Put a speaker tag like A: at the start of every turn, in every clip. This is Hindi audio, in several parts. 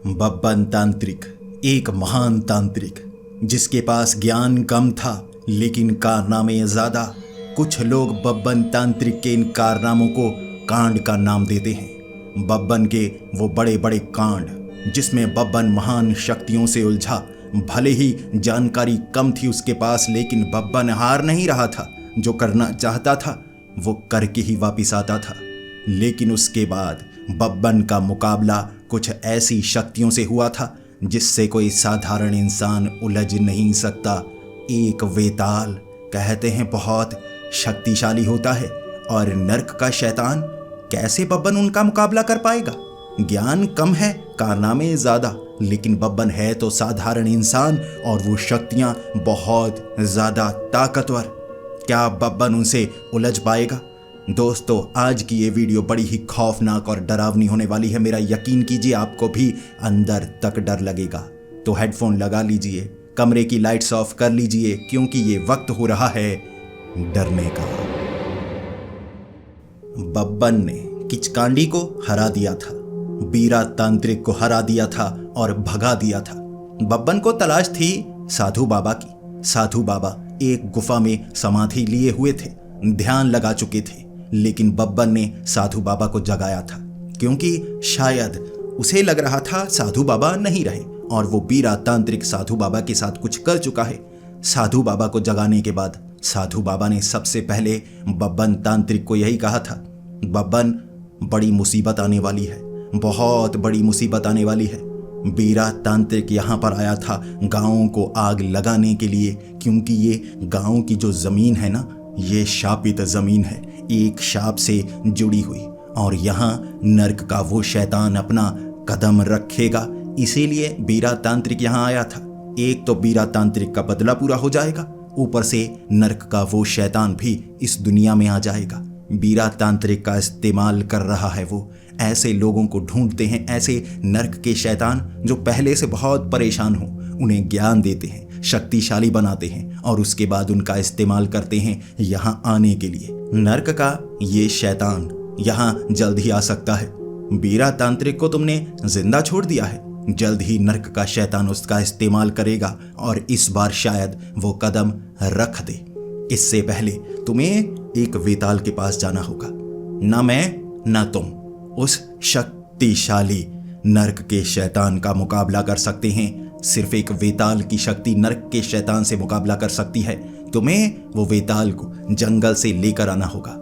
A: बब्बन तांत्रिक एक महान तांत्रिक जिसके पास ज्ञान कम था लेकिन कारनामे ज्यादा। कुछ लोग बब्बन तांत्रिक के इन कारनामों को कांड का नाम देते हैं। बब्बन के वो बड़े बड़े कांड जिसमें बब्बन महान शक्तियों से उलझा। भले ही जानकारी कम थी उसके पास, लेकिन बब्बन हार नहीं रहा था। जो करना चाहता था वो करके ही वापिस आता था। लेकिन उसके बाद बब्बन का मुकाबला कुछ ऐसी शक्तियों से हुआ था जिससे कोई साधारण इंसान उलझ नहीं सकता। एक वेताल कहते हैं बहुत शक्तिशाली होता है, और नर्क का शैतान, कैसे बब्बन उनका मुकाबला कर पाएगा? ज्ञान कम है, कारनामे ज्यादा, लेकिन बब्बन है तो साधारण इंसान और वो शक्तियां बहुत ज्यादा ताकतवर। क्या बब्बन उनसे उलझ पाएगा? दोस्तों, आज की ये वीडियो बड़ी ही खौफनाक और डरावनी होने वाली है। मेरा यकीन कीजिए आपको भी अंदर तक डर लगेगा। तो हेडफोन लगा लीजिए, कमरे की लाइट्स ऑफ कर लीजिए, क्योंकि ये वक्त हो रहा है डरने का। बब्बन ने किचकांडी को हरा दिया था, बीरा तांत्रिक को हरा दिया था और भगा दिया था। बब्बन को तलाश थी साधु बाबा की। साधु बाबा एक गुफा में समाधि लिए हुए थे, ध्यान लगा चुके थे, लेकिन बब्बन ने साधु बाबा को जगाया था, क्योंकि शायद उसे लग रहा था साधु बाबा नहीं रहे और वो बीरा तांत्रिक साधु बाबा के साथ कुछ कर चुका है। साधु बाबा को जगाने के बाद साधु बाबा ने सबसे पहले बब्बन तांत्रिक को यही कहा था, बब्बन, बड़ी मुसीबत आने वाली है, बहुत बड़ी मुसीबत आने वाली है। बीरा तांत्रिक यहाँ पर आया था गांवों को आग लगाने के लिए, क्योंकि ये गांव की जो जमीन है ना, ये शापित जमीन है, एक शाप से जुड़ी हुई, और यहाँ नर्क का वो शैतान अपना कदम रखेगा। इसीलिए बीरा तांत्रिक यहाँ आया था। एक तो बीरा तांत्रिक का बदला पूरा हो जाएगा, ऊपर से नर्क का वो शैतान भी इस दुनिया में आ जाएगा। बीरा तांत्रिक का इस्तेमाल कर रहा है वो। ऐसे लोगों को ढूंढते हैं, ऐसे नर्क के शैतान जो पहले से बहुत परेशान हो, उन्हें ज्ञान देते हैं, शक्तिशाली बनाते हैं और उसके बाद उनका इस्तेमाल करते हैं यहाँ आने के लिए। नर्क का ये शैतान यहाँ जल्द ही आ सकता है। बीरा तांत्रिक को तुमने जिंदा छोड़ दिया है, जल्द ही नर्क का शैतान उसका इस्तेमाल करेगा और इस बार शायद वो कदम रख दे। इससे पहले तुम्हें एक वेताल के पास जाना होगा। ना मैं ना तुम उस शक्तिशाली नर्क के शैतान का मुकाबला कर सकते हैं। सिर्फ एक वेताल की शक्ति नर्क के शैतान से मुकाबला कर सकती है। तुम्हें वो वेताल को जंगल से लेकर आना होगा।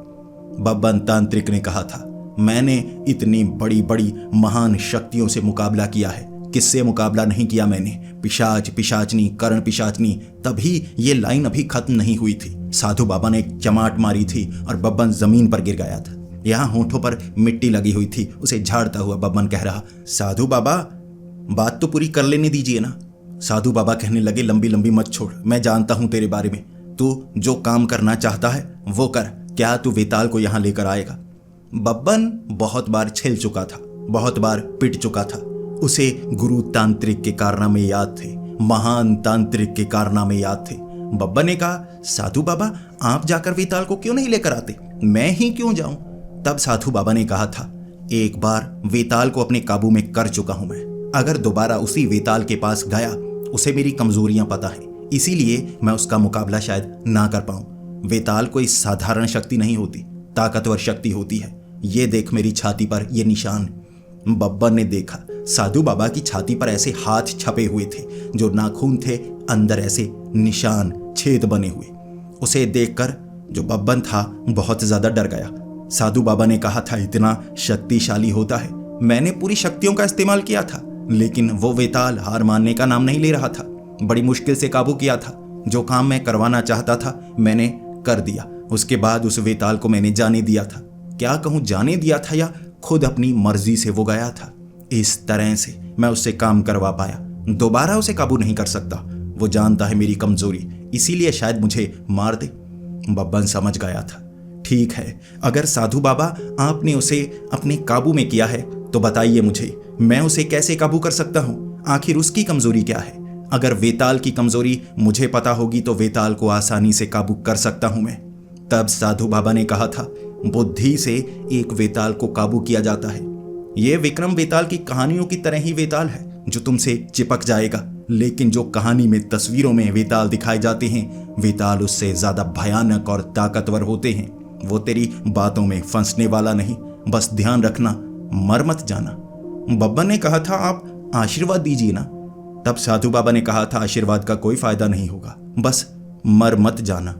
A: बब्बन तांत्रिक ने कहा था, मैंने इतनी बड़ी बड़ी महान शक्तियों से मुकाबला किया है, किससे मुकाबला नहीं किया मैंने? पिशाच, पिशाचनी, कर्ण पिशाचनी। तभी ये लाइन अभी खत्म नहीं हुई थी, साधु बाबा ने एक चमाट मारी थी और बब्बन जमीन पर गिर गया था। यहाँ होठों पर मिट्टी लगी हुई थी। उसे झाड़ता हुआ बब्बन कह रहा, साधु बाबा, बात तो पूरी कर लेने दीजिए ना। साधु बाबा कहने लगे, लंबी लंबी मत छोड़, मैं जानता हूं तेरे बारे में। तू जो काम करना चाहता है वो कर। क्या तू वेताल को यहां लेकर आएगा? बब्बन बहुत बार छिल चुका था, बहुत बार पिट चुका था। उसे गुरु तांत्रिक के कारनामे याद थे, महान तांत्रिक के कारनामे याद थे। बब्बन ने कहा, साधु बाबा, आप जाकर वेताल को क्यों नहीं लेकर आते? मैं ही क्यों जाऊं? तब साधु बाबा ने कहा था, एक बार वेताल को अपने काबू में कर चुका हूं मैं। अगर दोबारा उसी वेताल के पास गया, उसे मेरी कमजोरियां पता है, इसीलिए मैं उसका मुकाबला शायद ना कर पाऊं। वेताल कोई साधारण शक्ति नहीं होती, ताकतवर शक्ति होती है। ये देख मेरी छाती पर ये निशान। बब्बन ने देखा साधु बाबा की छाती पर ऐसे हाथ छपे हुए थे, जो नाखून थे, अंदर ऐसे निशान, छेद बने हुए। उसे देखकर जो बब्बन था बहुत ज्यादा डर गया। साधु बाबा ने कहा था, इतना शक्तिशाली होता है। मैंने पूरी शक्तियों का इस्तेमाल किया था, लेकिन वो वेताल हार मानने का नाम नहीं ले रहा था। बड़ी मुश्किल से काबू किया था। जो काम मैं करवाना चाहता था मैंने कर दिया। उसके बाद उस वेताल को मैंने जाने दिया था। क्या कहूँ, जाने दिया था या खुद अपनी मर्जी से वो गया था। इस तरह से मैं उससे काम करवा पाया। दोबारा उसे काबू नहीं कर सकता। वो जानता है मेरी कमजोरी, इसीलिए शायद मुझे मार दे। बब्बन समझ गया था। ठीक है, अगर साधु बाबा आपने उसे अपने काबू में किया है तो बताइए मुझे, मैं उसे कैसे काबू कर सकता हूँ? आखिर उसकी कमजोरी क्या है? अगर वेताल की कमजोरी मुझे पता होगी तो वेताल को आसानी से काबू कर सकता हूं मैं। तब साधु बाबा ने कहा था, बुद्धि से एक वेताल को काबू किया जाता है। ये विक्रम वेताल की कहानियों की तरह ही वेताल है। जो तुमसे चिपक जाएगा। लेकिन जो कहानी में तस्वीरों में वेताल दिखाए जाते हैं, वेताल उससे ज्यादा भयानक और ताकतवर होते हैं। वो तेरी बातों में फंसने वाला नहीं, बस ध्यान रखना, मर मत जाना। बब्बन ने कहा था, आप आशीर्वाद दीजिए ना। तब साधु बाबा ने कहा था, आशीर्वाद का कोई फायदा नहीं होगा, बस मर मत जाना।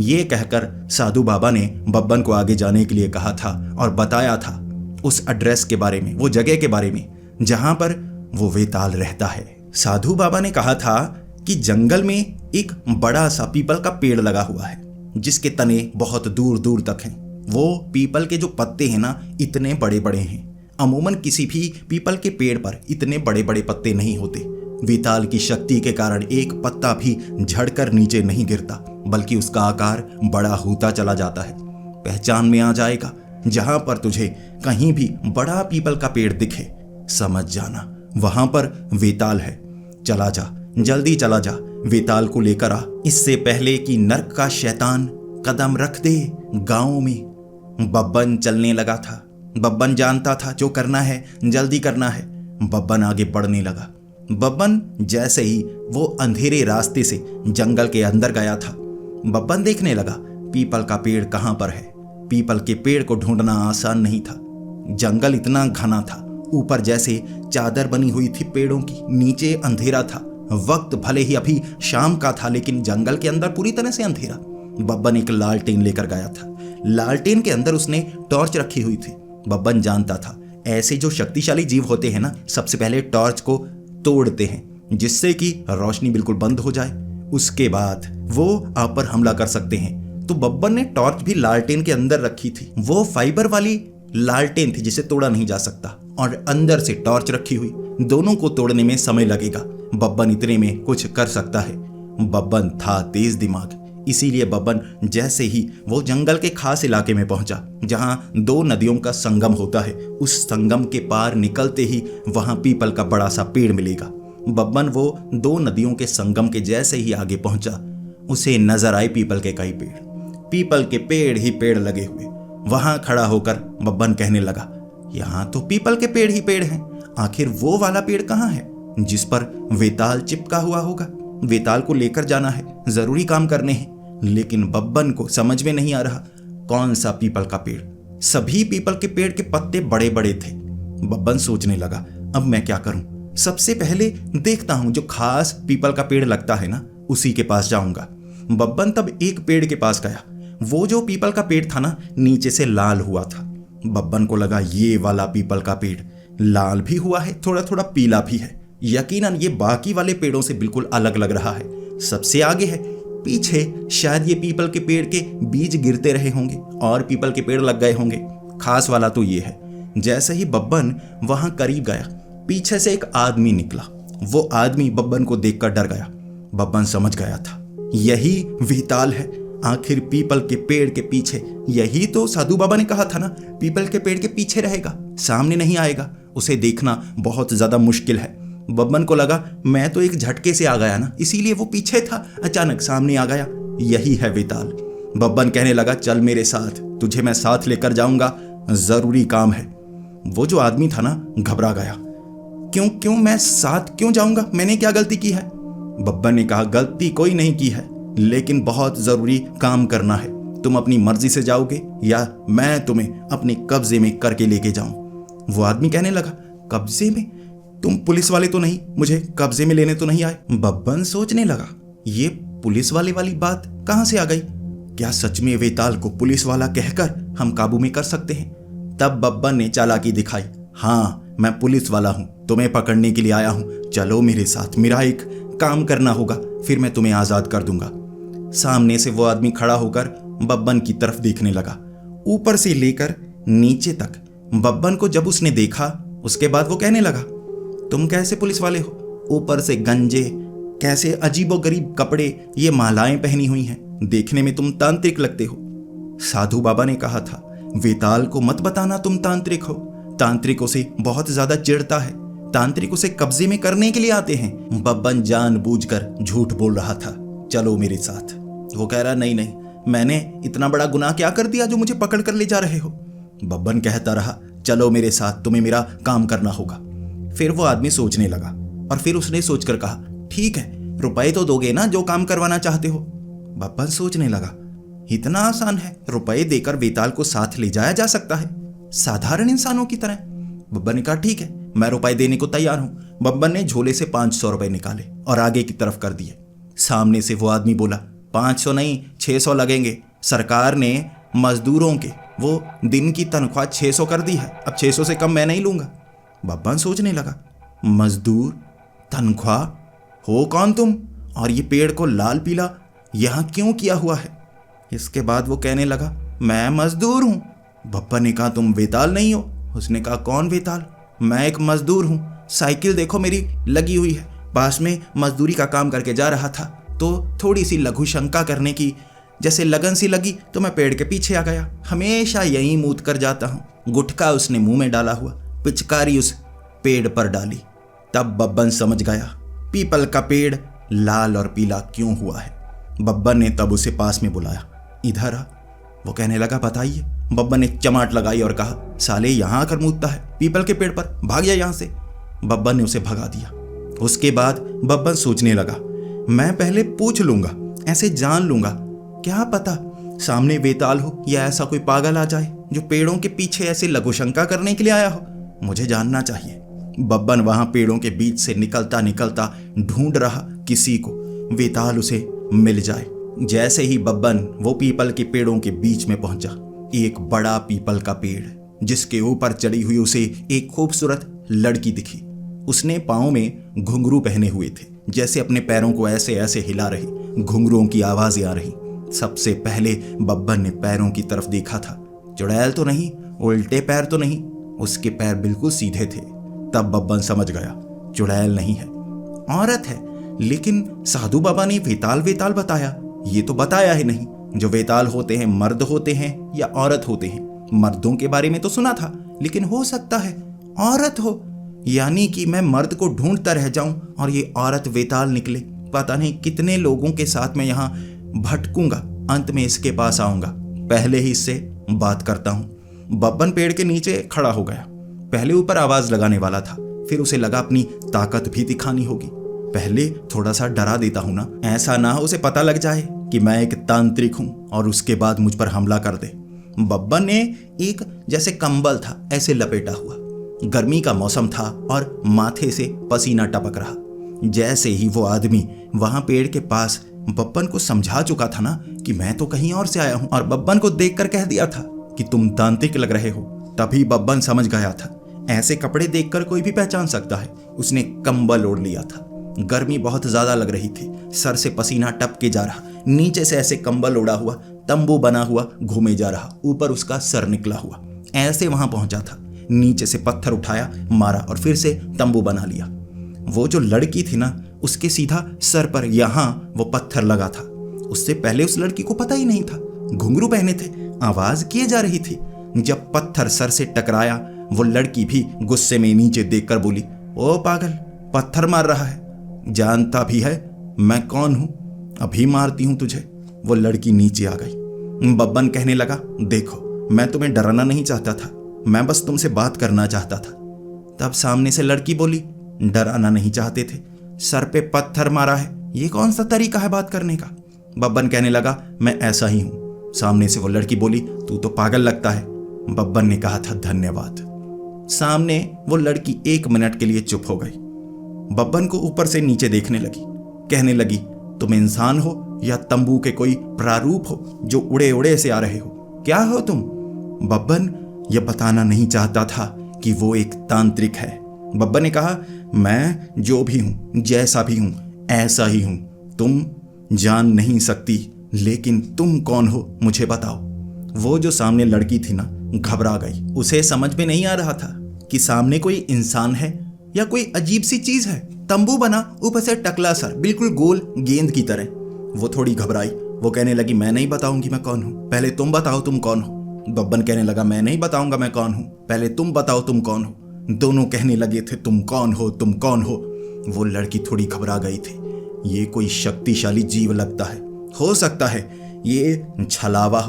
A: ये कहकर साधु बाबा ने बब्बन को आगे जाने के लिए कहा था और बताया था उस एड्रेस के बारे में, वो जगह के बारे में जहां पर वो वेताल रहता है। साधु बाबा ने कहा था कि जंगल में एक बड़ा सा पीपल का पेड़ लगा हुआ है, जिसके तने बहुत दूर दूर तक हैं। वो पीपल के जो पत्ते हैं ना, इतने बड़े बड़े हैं। अमूमन किसी भी पीपल के पेड़ पर इतने बड़े बड़े पत्ते नहीं होते। वेताल की शक्ति के कारण एक पत्ता भी झड़कर नीचे नहीं गिरता, बल्कि उसका आकार बड़ा होता चला जाता है। पहचान में आ जाएगा, जहां पर तुझे कहीं भी बड़ा पीपल का पेड़ दिखे, समझ जाना वहां पर वेताल है। चला जा, जल्दी चला जा, वेताल को लेकर आ, इससे पहले कि नर्क का शैतान कदम रख दे गांव में। बब्बन चलने लगा था। बब्बन जानता था जो करना है जल्दी करना है। बब्बन आगे बढ़ने लगा। बब्बन जैसे ही वो अंधेरे रास्ते से जंगल के अंदर गया था, बब्बन देखने लगा पीपल का पेड़ कहां पर है। पीपल के पेड़ को ढूंढना आसान नहीं था। जंगल इतना घना था, ऊपर जैसे चादर बनी हुई थी पेड़ों की, नीचे अंधेरा था। वक्त भले ही अभी शाम का था, लेकिन जंगल के अंदर पूरी तरह से अंधेरा। बब्बन एक लालटेन लेकर गया था। लालटेन के अंदर उसने टॉर्च रखी हुई थी। बब्बन जानता था ऐसे जो शक्तिशाली जीव होते हैं ना, सबसे पहले टॉर्च को तोड़ते हैं, जिससे कि रोशनी बिल्कुल बंद हो जाए, उसके बाद वो आप पर हमला कर सकते हैं। तो बब्बन ने टॉर्च भी लालटेन के अंदर रखी थी। वो फाइबर वाली लालटेन थी जिसे तोड़ा नहीं जा सकता, और अंदर से टॉर्च रखी हुई। दोनों को तोड़ने में समय लगेगा, बब्बन इतने में कुछ कर सकता है। बब्बन था तेज दिमाग, इसीलिए बब्बन जैसे ही वो जंगल के खास इलाके में पहुंचा, जहां दो नदियों का संगम होता है, उस संगम के पार निकलते ही वहां पीपल का बड़ा सा पेड़ मिलेगा। बब्बन वो दो नदियों के संगम के जैसे ही आगे पहुंचा, उसे नजर आए पीपल के कई पेड़। पीपल के पेड़ ही पेड़ लगे हुए। वहां खड़ा होकर बब्बन कहने लगा, यहां तो पीपल के पेड़ ही पेड़ हैं, आखिर वो वाला पेड़ कहां है जिस पर वेताल चिपका हुआ होगा। वेताल को लेकर जाना है, जरूरी काम करने हैं। लेकिन बब्बन को समझ में नहीं आ रहा कौन सा पीपल का पेड़। सभी पीपल के पेड़ के पत्ते बड़े बड़े थे। बब्बन सोचने लगा, अब मैं क्या करूं। सबसे पहले देखता हूं जो खास पीपल का पेड़ लगता है ना, उसी के पास जाऊंगा। बब्बन तब एक पेड़ के पास गया। वो जो पीपल का पेड़ था ना, नीचे से लाल हुआ था। बब्बन को लगा ये वाला पीपल का पेड़ लाल भी हुआ है, थोड़ा थोड़ा पीला भी है। यकीनन ये बाकी वाले पेड़ों से बिल्कुल अलग लग रहा है। सबसे आगे है, पीछे शायद ये पीपल के पेड़ के बीज गिरते रहे होंगे और पीपल के पेड़ लग गए होंगे। खास वाला तो ये है। जैसे ही बब्बन वहां करीब गया, पीछे से एक आदमी निकला। वो आदमी बब्बन को देखकर डर गया। बब्बन समझ गया था यही वेताल है। आखिर पीपल के पेड़ के पीछे, यही तो साधु बाबा ने कहा था ना, पीपल के पेड़ के पीछे रहेगा, सामने नहीं आएगा। उसे देखना बहुत ज्यादा मुश्किल है। बब्बन को लगा मैं तो एक झटके से आ गया ना, इसीलिए वो पीछे था, अचानक सामने आ गया। यही है वेताल। बब्बन कहने लगा, चल मेरे साथ, तुझे मैं साथ लेकर जाऊंगा, जरूरी काम है। वो जो आदमी था ना, घबरा गया। क्यों मैं साथ क्यों जाऊंगा, मैंने क्या गलती की है। बब्बन ने कहा, गलती कोई नहीं की है, लेकिन बहुत जरूरी काम करना है। तुम अपनी मर्जी से जाओगे या मैं तुम्हें अपने कब्जे में करके लेके जाऊं। वो आदमी कहने लगा, कब्जे में? तुम पुलिस वाले तो नहीं, मुझे कब्जे में लेने तो नहीं आए। बब्बन सोचने लगा, ये पुलिस वाले वाली बात कहां से आ गई। क्या सच में वेताल को पुलिस वाला कहकर हम काबू में कर सकते हैं। तब बब्बन ने चालाकी दिखाई, हाँ मैं पुलिस वाला हूं, तुम्हें पकड़ने के लिए आया हूं, चलो मेरे साथ, मेरा एक काम करना होगा, फिर मैं तुम्हें आजाद कर दूंगा। सामने से वो आदमी खड़ा होकर बब्बन की तरफ देखने लगा, ऊपर से लेकर नीचे तक। बब्बन को जब उसने देखा, उसके बाद वो कहने लगा, तुम कैसे पुलिस वाले हो, ऊपर से गंजे, कैसे अजीबोगरीब कपड़े, ये मालाएं पहनी हुई हैं, देखने में तुम तांत्रिक लगते हो। साधु बाबा ने कहा था, वेताल को मत बताना तुम तांत्रिक हो, तांत्रिकों से बहुत ज्यादा चिढ़ता है, तांत्रिक उसे कब्जे में करने के लिए आते हैं। बब्बन जानबूझकर झूठ बोल रहा था, चलो मेरे साथ। वो कह रहा, नहीं, मैंने इतना बड़ा गुनाह क्या कर दिया जो मुझे पकड़ कर ले जा रहे हो। बब्बन कहता रहा, चलो मेरे साथ, तुम्हें मेरा काम करना होगा। फिर वो आदमी सोचने लगा, और फिर उसने सोचकर कहा, ठीक है, रुपए तो दोगे ना जो काम करवाना चाहते हो। बब्बन सोचने लगा, इतना आसान है, रुपए देकर वेताल को साथ ले जाया जा सकता है, साधारण इंसानों की तरह। बब्बन ने कहा, ठीक है, मैं रुपए देने को तैयार हूं। बब्बन ने झोले से 500 रुपए निकाले और आगे की तरफ कर दिए। सामने से वो आदमी बोला, 500 नहीं, 600 लगेंगे। सरकार ने मजदूरों के वो दिन की तनख्वाह 600 कर दी है, अब 600 से कम मैं नहीं लूंगा। बब्बन सोचने लगा, मजदूर, तनख्वाह, हो कौन तुम, और ये पेड़ को लाल पीला यहां क्यों किया हुआ है। इसके बाद वो कहने लगा, मैं मजदूर हूं। बब्बन ने कहा, तुम वेताल नहीं हो। उसने कहा, कौन वेताल, मैं एक मजदूर हूं, साइकिल देखो मेरी लगी हुई है, पास में मजदूरी का काम करके जा रहा था तो थोड़ी सी लघु शंका करने की जैसे लगन सी लगी तो मैं पेड़ के पीछे आ गया, हमेशा यहीं मूत कर जाता हूं। गुटखा उसने मुंह में डाला हुआ, पिचकारी उस पेड़ पर डाली। तब बब्बन समझ गया पीपल का पेड़ लाल और पीला क्यों हुआ है। बब्बन ने तब उसे पास में बुलाया, इधर आ। वो कहने लगा, बताइए। बब्बन ने चमाट लगाई और कहा, साले यहां आकर मूतता है पीपल के पेड़ पर, भाग जा यहां से। बब्बन ने उसे भगा दिया। उसके बाद बब्बन सोचने लगा, मैं पहले पूछ लूंगा, ऐसे जान लूंगा, क्या पता सामने वेताल हो या ऐसा कोई पागल आ जाए जो पेड़ों के पीछे ऐसे लघुशंका करने के लिए आया हो, मुझे जानना चाहिए। बब्बन वहां पेड़ों के बीच से निकलता निकलता ढूंढ रहा किसी को, वेताल उसे मिल जाए। जैसे ही बब्बन वो पीपल के पेड़ों के बीच में पहुंचा, एक बड़ा पीपल का पेड़ जिसके ऊपर चढ़ी हुई उसे एक खूबसूरत लड़की दिखी। उसने पाँव में घुंघरू पहने हुए थे, जैसे अपने पैरों को ऐसे ऐसे हिला रही, घुंघरुओं की आवाजें आ रही। सबसे पहले बब्बन ने पैरों की तरफ देखा था, चुड़ैल तो नहीं, उल्टे पैर तो नहीं, उसके पैर बिल्कुल सीधे थे। तब बब्बन समझ गया चुड़ैल नहीं है, औरत है। लेकिन साधु बाबा ने वेताल वेताल बताया, ये तो बताया ही नहीं। जो वेताल होते हैं मर्द होते हैं या औरत होते हैं। मर्दों के बारे में तो सुना था, लेकिन हो सकता है औरत हो, यानी कि मैं मर्द को ढूंढता रह जाऊं और ये औरत वेताल निकले। पता नहीं कितने लोगों के साथ मैं यहाँ भटकूंगा, अंत में इसके पास आऊंगा, पहले ही इससे बात करता हूं। बब्बन पेड़ के नीचे खड़ा हो गया। पहले ऊपर आवाज लगाने वाला था, फिर उसे लगा अपनी ताकत भी दिखानी होगी। पहले थोड़ा सा डरा देता हूं ना, ऐसा ना हो उसे पता लग जाए कि मैं एक तांत्रिक हूं और उसके बाद मुझ पर हमला कर दे। बब्बन ने एक जैसे कंबल था ऐसे लपेटा हुआ, गर्मी का मौसम था और माथे से पसीना टपक रहा। जैसे ही वो आदमी वहां पेड़ के पास बब्बन को समझा चुका था ना कि मैं तो कहीं और से आया हूं, और बब्बन को देखकर कह दिया था कि तुम तांत्रिक लग रहे हो, तभी बब्बन समझ गया था ऐसे कपड़े देखकर कोई भी पहचान सकता है। उसने कंबल ओढ़ लिया था, गर्मी बहुत ज्यादा लग रही थी, सर से पसीना टपके जा रहा, नीचे से ऐसे कंबल ओढ़ा हुआ तंबू बना हुआ घूमे जा रहा, ऊपर उसका सर निकला हुआ। ऐसे वहां पहुंचा था, नीचे से पत्थर उठाया, मारा और फिर से तंबू बना लिया। वो जो लड़की थी ना, उसके सीधा सर पर यहां वो पत्थर लगा था। उससे पहले उस लड़की को पता ही नहीं था, घुंघरू पहने थे, आवाज किए जा रही थी। जब पत्थर सर से टकराया, वो लड़की भी गुस्से में नीचे देखकर बोली, ओ पागल, पत्थर मार रहा है, जानता भी है मैं कौन हूं, अभी मारती हूं तुझे। वो लड़की नीचे आ गई। बब्बन कहने लगा, देखो मैं तुम्हें डराना नहीं चाहता था, मैं बस तुमसे बात करना चाहता था। तब सामने से लड़की बोली, डराना नहीं चाहते थे, सर पे पत्थर मारा है, ये कौन सा तरीका है बात करने का। बब्बन कहने लगा, मैं ऐसा ही हूं। सामने से वो लड़की बोली, तू तो पागल लगता है। बब्बन ने कहा था, धन्यवाद। सामने वो लड़की 1 मिनट के लिए चुप हो गई। बब्बन को ऊपर से नीचे देखने लगी, कहने लगी, तुम इंसान हो या तंबू के कोई प्रारूप हो जो उड़े उड़े से आ रहे हो, क्या हो तुम। बब्बन यह बताना नहीं चाहता था कि वो एक तांत्रिक है। बब्बन ने कहा, मैं जो भी हूं, जैसा भी हूं, ऐसा ही हूं, तुम जान नहीं सकती, लेकिन तुम कौन हो मुझे बताओ। वो जो सामने लड़की थी ना, घबरा गई। उसे समझ में नहीं आ रहा था कि सामने कोई इंसान है या कोई अजीब सी चीज है। तंबू बना, ऊपर से टकला सर, बिल्कुल गोल गेंद की तरह। वो थोड़ी घबराई। वो कहने लगी, मैं नहीं बताऊंगी मैं कौन हूं, पहले तुम बताओ तुम कौन हो। बब्बन कहने लगा, मैं नहीं बताऊंगा मैं कौन हूं, पहले तुम बताओ तुम कौन हो। दोनों कहने लगे थे, तुम कौन हो, तुम कौन हो। वो लड़की थोड़ी घबरा गई थी। ये कोई शक्तिशाली जीव लगता है, हो सकता है ये छलावा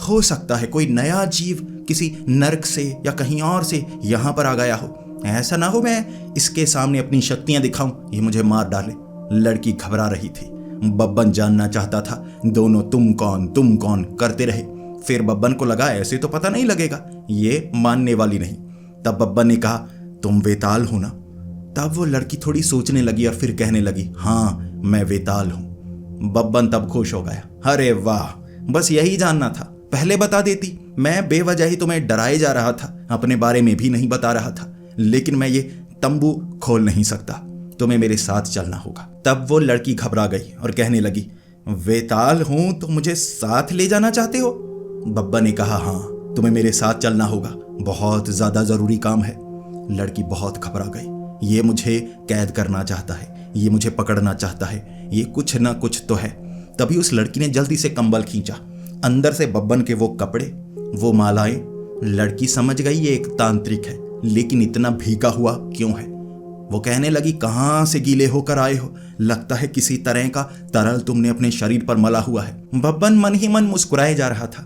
A: हो सकता है कोई नया जीव किसी नर्क से या कहीं और से यहां पर आ गया हो। ऐसा ना हो मैं इसके सामने अपनी शक्तियां दिखाऊं, ये मुझे मार डाले। लड़की घबरा रही थी। बब्बन जानना चाहता था। दोनों तुम कौन करते रहे। फिर बब्बन को लगा ऐसे तो पता नहीं लगेगा, ये मानने वाली नहीं। तब बब्बन ने कहा तुम वेताल हो ना। तब वो लड़की थोड़ी सोचने लगी और फिर कहने लगी हाँ मैं वेताल हूं। बब्बन तब खुश हो गया। अरे वाह, बस यही जानना था, पहले बता देती। मैं बेवजह ही तुम्हें डराए जा रहा था, अपने बारे में भी नहीं बता रहा था, लेकिन मैं ये तंबू खोल नहीं सकता, तुम्हें मेरे साथ चलना होगा। तब वो लड़की घबरा गई और कहने लगी वेताल हूं तो मुझे साथ ले जाना चाहते हो? बब्बन ने कहा हाँ तुम्हें मेरे साथ चलना होगा, बहुत ज्यादा जरूरी काम है। लड़की बहुत घबरा गई। ये मुझे कैद करना चाहता है, ये मुझे पकड़ना चाहता है, ये कुछ ना कुछ तो है। तभी उस लड़की ने जल्दी से कंबल खींचा, अंदर से बब्बन के वो कपड़े, वो मालाएं। लड़की समझ गई ये एक तांत्रिक है, लेकिन इतना भीगा हुआ क्यों है? वो कहने लगी कहां से गीले होकर आए हो? लगता है किसी तरह का तरल तुमने अपने शरीर पर मला हुआ है। बब्बन मन ही मन मुस्कुराए जा रहा था।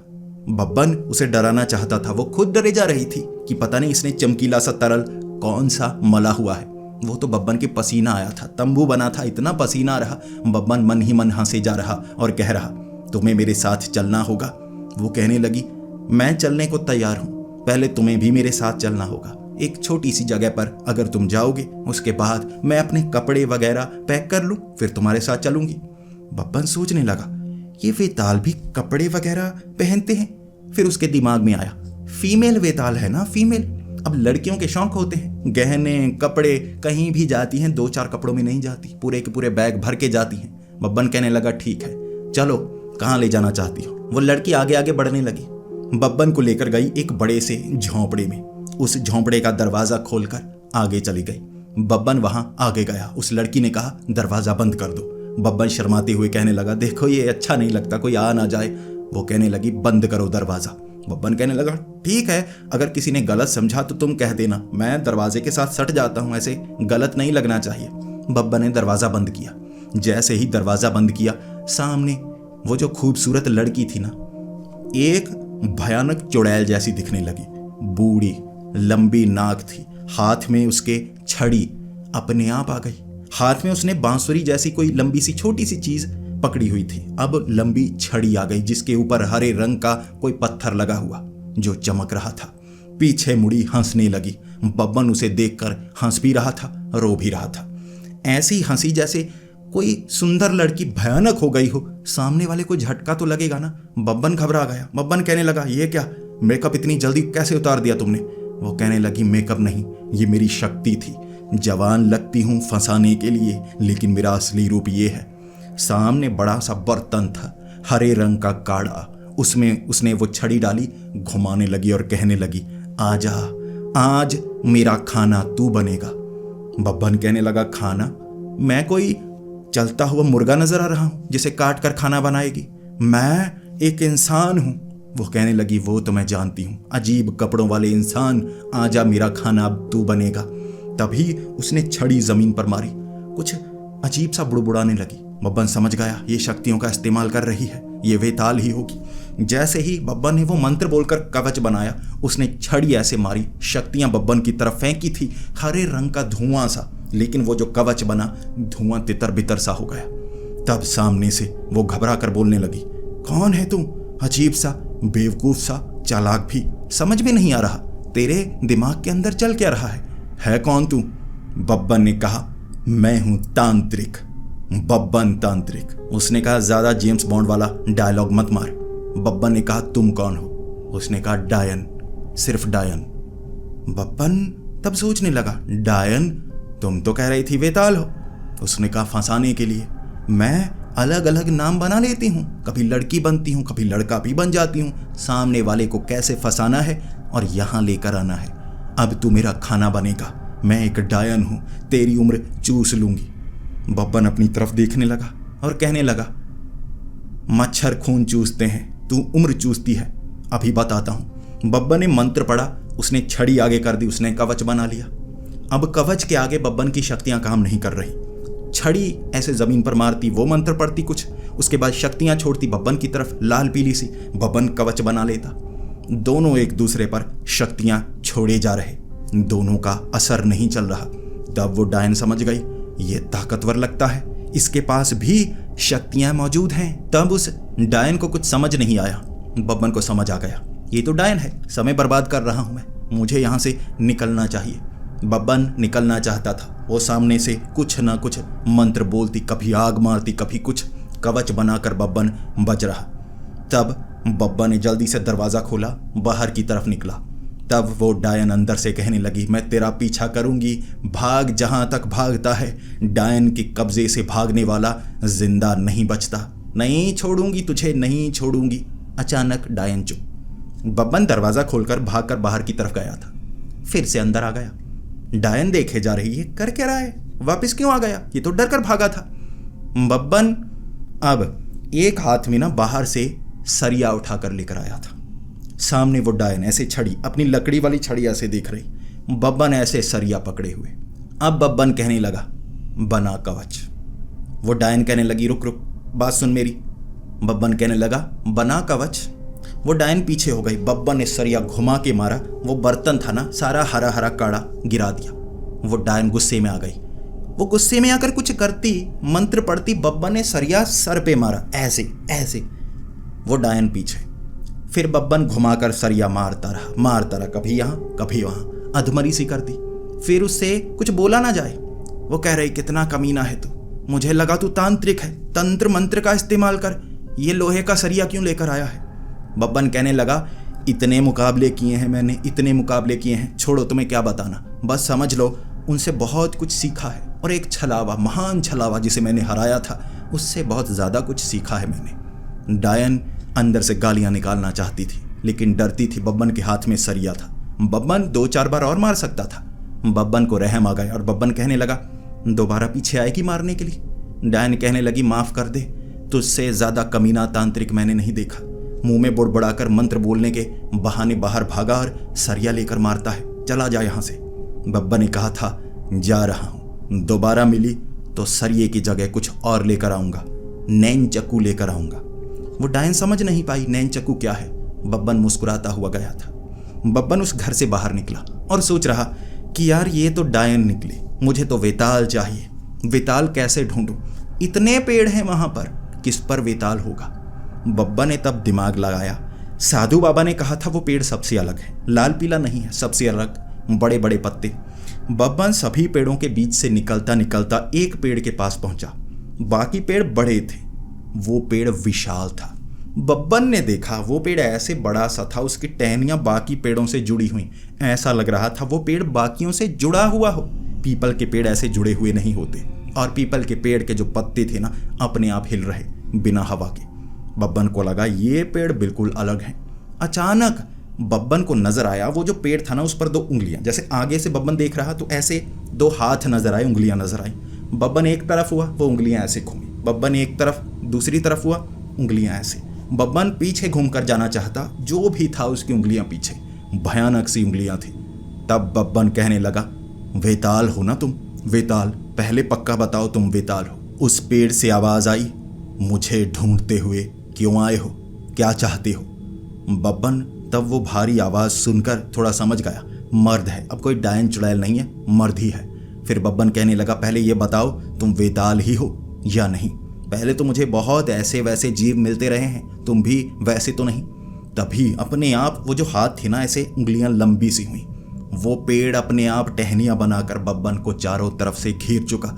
A: बब्बन उसे डराना चाहता था, वो खुद डरे जा रही थी कि पता नहीं इसने चमकीला सा तरल कौन सा मला हुआ है। वो तो बब्बन के पसीना आया था, तंबू बना था, इतना पसीना रहा। बब्बन मन ही मन हंसे जा रहा और कह रहा तुम्हें मेरे साथ चलना होगा। वो कहने लगी मैं चलने को तैयार हूं, पहले तुम्हें भी मेरे साथ चलना होगा। एक छोटी सी जगह पर अगर तुम जाओगे, उसके बाद मैं अपने कपड़े वगैरह पैक कर लूं, फिर तुम्हारे साथ चलूंगी। बब्बन सोचने लगा ये वेताल भी कपड़े वगैरह पहनते हैं। फिर उसके दिमाग में आया फीमेल वेताल है ना, फीमेल। अब लड़कियों के शौक होते हैं, गहने कपड़े, कहीं भी जाती हैं 2-4 कपड़ों में नहीं जाती, पूरे के पूरे बैग भर के जाती हैं। बब्बन कहने लगा ठीक है चलो, कहाँ ले जाना चाहती हो? वो लड़की आगे आगे बढ़ने लगी। बब्बन को लेकर गई एक बड़े से झोंपड़े में। उस झोंपड़े का दरवाजा खोलकर आगे चली गई। बब्बन वहां आगे गया। उस लड़की ने कहा दरवाजा बंद कर दो। बब्बन शर्माते हुए कहने लगा देखो ये अच्छा नहीं लगता, कोई आ ना जाए। वो कहने लगी बंद करो दरवाजा। बब्बन कहने लगा ठीक है, अगर किसी ने गलत समझा तो तुम कह देना, मैं दरवाजे के साथ सट जाता हूं, ऐसे गलत नहीं लगना चाहिए। बब्बन ने दरवाजा बंद किया। जैसे ही दरवाजा बंद किया, सामने वो जो खूबसूरत लड़की थी ना, एक भयानक चुड़ैल जैसी दिखने लगी। बूढ़ी लंबी नाक थी, हाथ में उसके छड़ी अपने आप आ गई। हाथ में उसने बांसुरी जैसी कोई लंबी सी छोटी सी चीज पकड़ी हुई थी। अब लंबी छड़ी आ गई जिसके ऊपर हरे रंग का कोई पत्थर लगा हुआ जो चमक रहा था। पीछे मुड़ी हंसने लगी। बब्बन उसे देखकर हंस भी रहा था, रो भी रहा था। ऐसी हंसी जैसे कोई सुंदर लड़की भयानक हो गई हो। सामने वाले को झटका तो लगेगा ना। बब्बन घबरा गया। बब्बन कहने लगा ये क्या, मेकअप इतनी जल्दी कैसे उतार दिया तुमने? वो कहने लगी मेकअप नहीं, ये मेरी शक्ति थी। जवान लगती हूं फंसाने के लिए, लेकिन मेरा असली रूप ये है। सामने बड़ा सा बर्तन था, हरे रंग का काढ़ा, उसमें उसने वो छड़ी डाली, घुमाने लगी और कहने लगी आजा, आज मेरा खाना तू बनेगा। बब्बन कहने लगा खाना? मैं कोई चलता हुआ मुर्गा नजर आ रहा हूं जिसे काट कर खाना बनाएगी? मैं एक इंसान हूं। वो कहने लगी वो तो मैं जानती हूं, अजीब कपड़ों वाले इंसान, आजा मेरा खाना अब तू बनेगा। तभी उसने छड़ी जमीन पर मारी, कुछ अजीब सा बुड़बुड़ाने लगी। बब्बन समझ गया ये शक्तियों का इस्तेमाल कर रही है, ये वेताल ही होगी। जैसे ही बब्बन ने वो मंत्र बोलकर कवच बनाया, उसने छड़ी ऐसे मारी, शक्तियां बब्बन की तरफ फेंकी थी, हरे रंग का धुआं सा, लेकिन वो जो कवच बना धुआं तितर बितर सा हो गया। तब सामने से वो घबरा कर बोलने लगी कौन है तुम? अजीब सा, बेवकूफ सा, चालाक भी समझ में नहीं आ रहा, तेरे दिमाग के अंदर चल क्या रहा है कौन तू? बब्बन ने कहा मैं हूं तांत्रिक, बब्बन तांत्रिक। उसने कहा ज्यादा जेम्स बॉन्ड वाला डायलॉग मत मार। बब्बन ने कहा तुम कौन हो? उसने कहा डायन, सिर्फ डायन। बब्बन तब सोचने लगा डायन, तुम तो कह रही थी वेताल हो। उसने कहा फंसाने के लिए मैं अलग अलग नाम बना लेती हूँ, कभी लड़की बनती हूँ, कभी लड़का भी बन जाती हूँ। सामने वाले को कैसे फंसाना है और यहाँ लेकर आना है। अब तू मेरा खाना बनेगा, मैं एक डायन हूँ, तेरी उम्र चूस लूंगी। बब्बन अपनी तरफ देखने लगा और कहने लगा मच्छर खून चूसते हैं, तू उम्र चूसती है, अभी बताता हूँ। बब्बन ने मंत्र पढ़ा, उसने छड़ी आगे कर दी, उसने कवच बना लिया। अब कवच के आगे बब्बन की शक्तियां काम नहीं कर रही। छड़ी ऐसे जमीन पर मारती, वो मंत्र पढ़ती कुछ, उसके बाद शक्तियां छोड़ती बब्बन की तरफ, लाल पीली सी। बब्बन कवच बना लेता, दोनों एक दूसरे पर शक्तियां छोड़े जा रहे। दोनों का असर नहीं चल रहा। तब वो डायन समझ गई, ये ताकतवर लगता है, इसके पास भी शक्तियां मौजूद हैं। तब उस डायन को कुछ समझ नहीं आया। बब्बन को समझ आ गया, ये तो डायन है, समय बर्बाद कर रहा हूं मैं, मुझे यहाँ से निकलना चाहिए। बब्बन निकलना चाहता था। वो सामने से कुछ ना कुछ मंत्र बोलती, कभी आग मारती, कभी कुछ कवच बनाकर बब्बन बच रहा। तब बब्बन ने जल्दी से दरवाज़ा खोला, बाहर की तरफ निकला। तब वो डायन अंदर से कहने लगी, मैं तेरा पीछा करूंगी, भाग जहां तक भागता है। डायन के कब्जे से भागने वाला जिंदा नहीं बचता, नहीं छोड़ूंगी तुझे, नहीं छोड़ूंगी। अचानक डायन चुप। बब्बन दरवाज़ा खोलकर भागकर बाहर की तरफ गया था, फिर से अंदर आ गया। डायन देखे जा रही है, कर क्या रहा है, वापस क्यों आ गया, ये तो डर कर भागा था। बब्बन अब एक हाथ में ना बाहर से सरिया उठाकर लेकर आया था। सामने वो डायन ऐसे छड़ी, अपनी लकड़ी वाली छड़ी ऐसे देख रही, बब्बन ऐसे सरिया पकड़े हुए। अब बब्बन कहने लगा, बना कवच। वो डायन कहने लगी, रुक रुक, बात सुन मेरी। बब्बन कहने लगा, बना कवच। वो डायन पीछे हो गई। बब्बन ने सरिया घुमा के मारा, वो बर्तन था ना, सारा हरा हरा काढ़ा गिरा दिया। वो डायन गुस्से में आ गई। वो गुस्से में आकर कुछ करती, मंत्र पढ़ती। बब्बन ने सरिया सर पे मारा, ऐसे ऐसे। वो डायन पीछे। फिर बब्बन घुमाकर सरिया मारता रहा, कभी यहाँ कभी वहाँ, अधमरी सी करती। फिर उससे कुछ बोला ना जाए। वो कह रही, कितना कमीना है तू, मुझे लगा तू तांत्रिक है, तंत्र मंत्र का इस्तेमाल कर, ये लोहे का सरिया क्यों लेकर आया है। बब्बन कहने लगा, इतने मुकाबले किए हैं मैंने, इतने मुकाबले किए हैं, छोड़ो तुम्हें क्या बताना, बस समझ लो उनसे बहुत कुछ सीखा है। और एक छलावा, महान छलावा जिसे मैंने हराया था, उससे बहुत ज़्यादा कुछ सीखा है मैंने। डायन अंदर से गालियाँ निकालना चाहती थी, लेकिन डरती थी, बब्बन के हाथ में सरिया था। बब्बन 2-4 बार और मार सकता था। बब्बन को रहम आ गया और बब्बन कहने लगा, दोबारा पीछे आएगी मारने के लिए। डायन कहने लगी, माफ़ कर दे, तुझसे ज़्यादा कमीना तांत्रिक मैंने नहीं देखा। मुंह में बुड़बुड़ाकर मंत्र बोलने के बहाने बाहर भागा और सरिया लेकर मारता है, चला जा यहाँ से। बब्बन ने कहा था, जा रहा हूँ, दोबारा मिली तो सरिये की जगह कुछ और लेकर आऊँगा, नैन चक्कू लेकर आऊँगा। वो डायन समझ नहीं पाई नैन चक्कू क्या है। बब्बन मुस्कुराता हुआ गया था। बब्बन उस घर से बाहर निकला और सोच रहा कि यार ये तो डायन निकले, मुझे तो वेताल चाहिए। वेताल कैसे ढूंढूं, इतने पेड़ हैं वहाँ पर, किस पर वेताल होगा। बब्बन ने तब दिमाग लगाया। साधु बाबा ने कहा था वो पेड़ सबसे अलग है, लाल पीला नहीं है, सबसे अलग, बड़े बड़े पत्ते। बब्बन सभी पेड़ों के बीच से निकलता निकलता एक पेड़ के पास पहुंचा। बाकी पेड़ बड़े थे, वो पेड़ विशाल था। बब्बन ने देखा वो पेड़ ऐसे बड़ा सा था, उसकी टहनियाँ बाकी पेड़ों से जुड़ी हुई, ऐसा लग रहा था वो पेड़ बाकियों से जुड़ा हुआ हो। पीपल के पेड़ ऐसे जुड़े हुए नहीं होते, और पीपल के पेड़ के जो पत्ते थे ना, अपने आप हिल रहे बिना हवा के। बब्बन को लगा ये पेड़ बिल्कुल अलग हैं। अचानक बब्बन को नजर आया वो जो पेड़ था ना, उस पर 2 उंगलियां, जैसे आगे से बब्बन देख रहा तो ऐसे 2 हाथ नजर आए, उंगलियां नजर आई। बब्बन एक तरफ हुआ, वो उंगलियां ऐसे घूमी। बब्बन एक तरफ, दूसरी तरफ हुआ, उंगलियां ऐसे। बब्बन पीछे घूमकर जाना चाहता, जो भी था उसकी उंगलियां पीछे, भयानक सी उंगलियां थी। तब बब्बन कहने लगा, वेताल हो ना तुम, वेताल, पहले पक्का बताओ तुम वेताल हो। उस पेड़ से आवाज आई, मुझे ढूंढते हुए क्यों आए हो, क्या चाहते हो। बब्बन तब वो भारी आवाज़ सुनकर थोड़ा समझ गया, मर्द है, अब कोई डायन चुड़ैल नहीं है, मर्द ही है। फिर बब्बन कहने लगा, पहले ये बताओ तुम वेताल ही हो या नहीं। पहले तो मुझे बहुत ऐसे वैसे जीव मिलते रहे हैं, तुम भी वैसे तो नहीं। तभी अपने आप वो जो हाथ थे ना, ऐसे उंगलियां लंबी सी हुई। वो पेड़ अपने आप टहनियाँ बनाकर बब्बन को चारों तरफ से घेर चुका।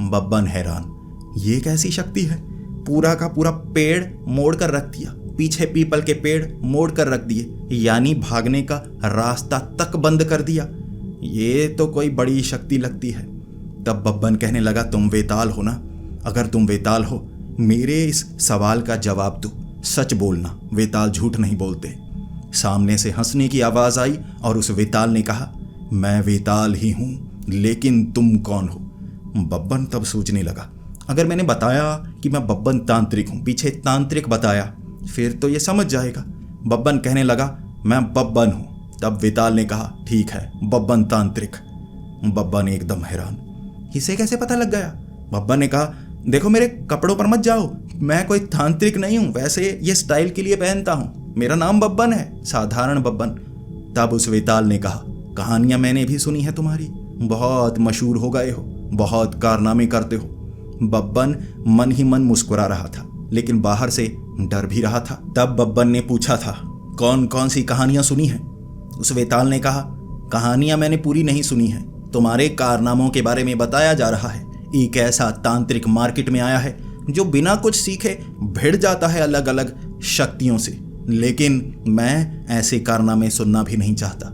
A: बब्बन हैरान, ये कैसी शक्ति है, पूरा का पूरा पेड़ मोड़ कर रख दिया, पीछे पीपल के पेड़ मोड़ कर रख दिए, यानी भागने का रास्ता तक बंद कर दिया। ये तो कोई बड़ी शक्ति लगती है। तब बब्बन कहने लगा, तुम वेताल हो ना, अगर तुम वेताल हो मेरे इस सवाल का जवाब दो, सच बोलना, वेताल झूठ नहीं बोलते। सामने से हंसने की आवाज़ आई और उस वेताल ने कहा, मैं वेताल ही हूँ, लेकिन तुम कौन हो। बब्बन तब सोचने लगा, अगर मैंने बताया कि मैं बब्बन तांत्रिक हूँ, पीछे तांत्रिक बताया, फिर तो ये समझ जाएगा। बब्बन कहने लगा, मैं बब्बन हूँ। तब वेताल ने कहा, ठीक है, बब्बन तांत्रिक। बब्बन एकदम हैरान, इसे कैसे पता लग गया। बब्बन ने कहा, देखो मेरे कपड़ों पर मत जाओ, मैं कोई तांत्रिक नहीं हूँ, वैसे ये स्टाइल के लिए पहनता हूँ, मेरा नाम बब्बन है, साधारण बब्बन। तब उस वेताल ने कहा, कहानियां मैंने भी सुनी है तुम्हारी, बहुत मशहूर हो गए हो, बहुत कारनामे करते हो। बब्बन मन ही मन मुस्कुरा रहा था, लेकिन बाहर से डर भी रहा था। तब बब्बन ने पूछा था, कौन कौन सी कहानियां सुनी हैं? उस वेताल ने कहा, कहानियां मैंने पूरी नहीं सुनी है, तुम्हारे कारनामों के बारे में बताया जा रहा है। एक ऐसा तांत्रिक मार्केट में आया है जो बिना कुछ सीखे भिड़ जाता है अलग अलग शक्तियों से, लेकिन मैं ऐसे कारनामे सुनना भी नहीं चाहता।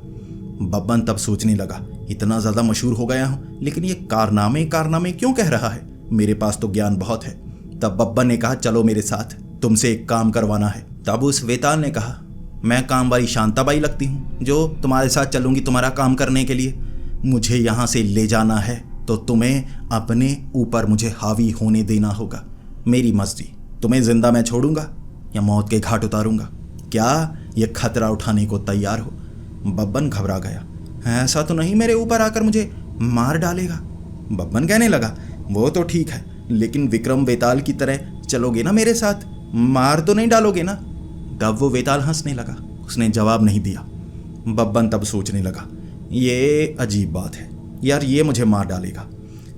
A: बब्बन तब सोचने लगा, इतना ज़्यादा मशहूर हो गया हूँ, लेकिन ये कारनामे कारनामे क्यों कह रहा है? मेरे पास तो ज्ञान बहुत है। तब बब्बन ने कहा, चलो मेरे साथ, तुमसे एक काम करवाना है। तब उस वेताल ने कहा, मैं काम वाली शांताबाई लगती हूँ जो तुम्हारे साथ चलूंगी तुम्हारा काम करने के लिए। मुझे यहाँ से ले जाना है तो तुम्हें अपने ऊपर मुझे हावी होने देना होगा। मेरी मर्जी, तुम्हें जिंदा मैं छोड़ूंगा या मौत के घाट उतारूंगा। क्या ये खतरा उठाने को तैयार हो? बब्बन घबरा गया, ऐसा तो नहीं मेरे ऊपर आकर मुझे मार डालेगा? बब्बन कहने लगा, वो तो ठीक है, लेकिन विक्रम वेताल की तरह चलोगे ना मेरे साथ? मार तो नहीं डालोगे ना? तब वो वेताल हंसने लगा, उसने जवाब नहीं दिया। बब्बन तब सोचने लगा, ये अजीब बात है यार, ये मुझे मार डालेगा।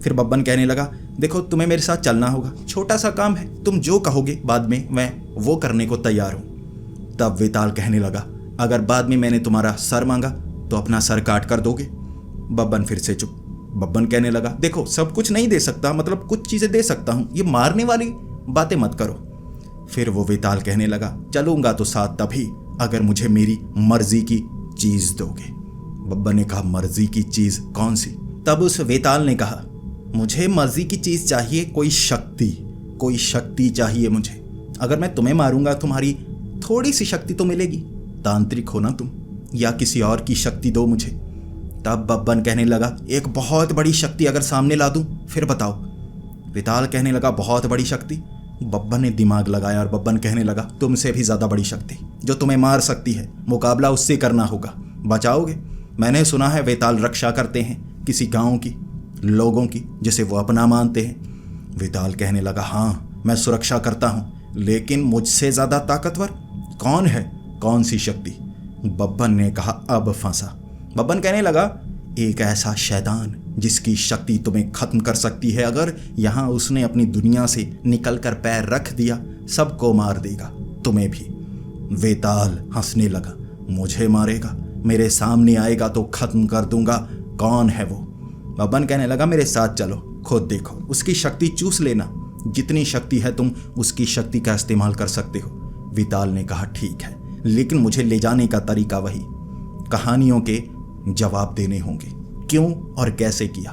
A: फिर बब्बन कहने लगा, देखो तुम्हें मेरे साथ चलना होगा, छोटा सा काम है, तुम जो कहोगे बाद में मैं वो करने को तैयार हूँ। तब वेताल कहने लगा, अगर बाद में मैंने तुम्हारा सर मांगा तो अपना सर काट कर दोगे? बब्बन फिर से चुप। बब्बन कहने लगा, देखो सब कुछ नहीं दे सकता, मतलब कुछ चीज़ें दे सकता हूँ, ये मारने वाली बातें मत करो। फिर वो वेताल कहने लगा, चलूंगा तो साथ तभी अगर मुझे मेरी मर्जी की चीज़ दोगे। बब्बन ने कहा, मर्जी की चीज़ कौन सी? तब उस वेताल ने कहा, मुझे मर्जी की चीज़ चाहिए, कोई शक्ति चाहिए मुझे। अगर मैं तुम्हें मारूंगा तुम्हारी थोड़ी सी शक्ति तो मिलेगी। तांत्रिक हो ना तुम, या किसी और की शक्ति दो मुझे। तब बब्बन कहने लगा, एक बहुत बड़ी शक्ति अगर सामने ला दूं फिर बताओ। वेताल कहने लगा, बहुत बड़ी शक्ति? बब्बन ने दिमाग लगाया और बब्बन कहने लगा, तुमसे भी ज़्यादा बड़ी शक्ति जो तुम्हें मार सकती है, मुकाबला उससे करना होगा। बचाओगे? मैंने सुना है वेताल रक्षा करते हैं किसी गांव की, लोगों की, जिसे वो अपना मानते हैं। वेताल कहने लगा, हाँ मैं सुरक्षा करता हूँ, लेकिन मुझसे ज़्यादा ताकतवर कौन है? कौन सी शक्ति? बब्बन ने कहा, अब फंसा। बब्बन कहने लगा, एक ऐसा शैतान जिसकी शक्ति तुम्हें खत्म कर सकती है। अगर यहाँ उसने अपनी दुनिया से निकल कर पैर रख दिया, सबको मार देगा, तुम्हें भी। वेताल हंसने लगा, मुझे मारेगा? मेरे सामने आएगा तो खत्म कर दूंगा। कौन है वो? बब्बन कहने लगा, मेरे साथ चलो, खुद देखो, उसकी शक्ति चूस लेना। जितनी शक्ति है तुम उसकी शक्ति का इस्तेमाल कर सकते हो। वेताल ने कहा, ठीक है, लेकिन मुझे ले जाने का तरीका वही, कहानियों के जवाब देने होंगे, क्यों और कैसे किया।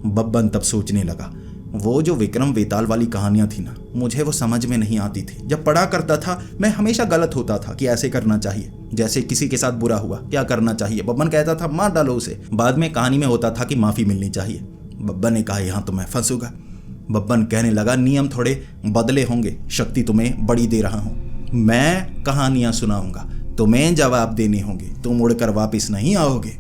A: बब्बन तब सोचने लगा, वो जो विक्रम वेताल वाली कहानियां थी ना, मुझे वो समझ में नहीं आती थी। जब पढ़ा करता था मैं हमेशा गलत होता था कि ऐसे करना चाहिए, जैसे किसी के साथ बुरा हुआ क्या करना चाहिए। बब्बन कहता था मार डालो उसे, बाद में कहानी में होता था कि माफ़ी मिलनी चाहिए। बब्बन ने कहा, यहाँ तो मैं फंसूंगा। बब्बन कहने लगा, नियम थोड़े बदले होंगे, शक्ति तुम्हें बड़ी दे रहा हूँ, मैं कहानियाँ सुनाऊंगा, तुम्हें जवाब देने होंगे, तुम उड़कर वापस नहीं आओगे।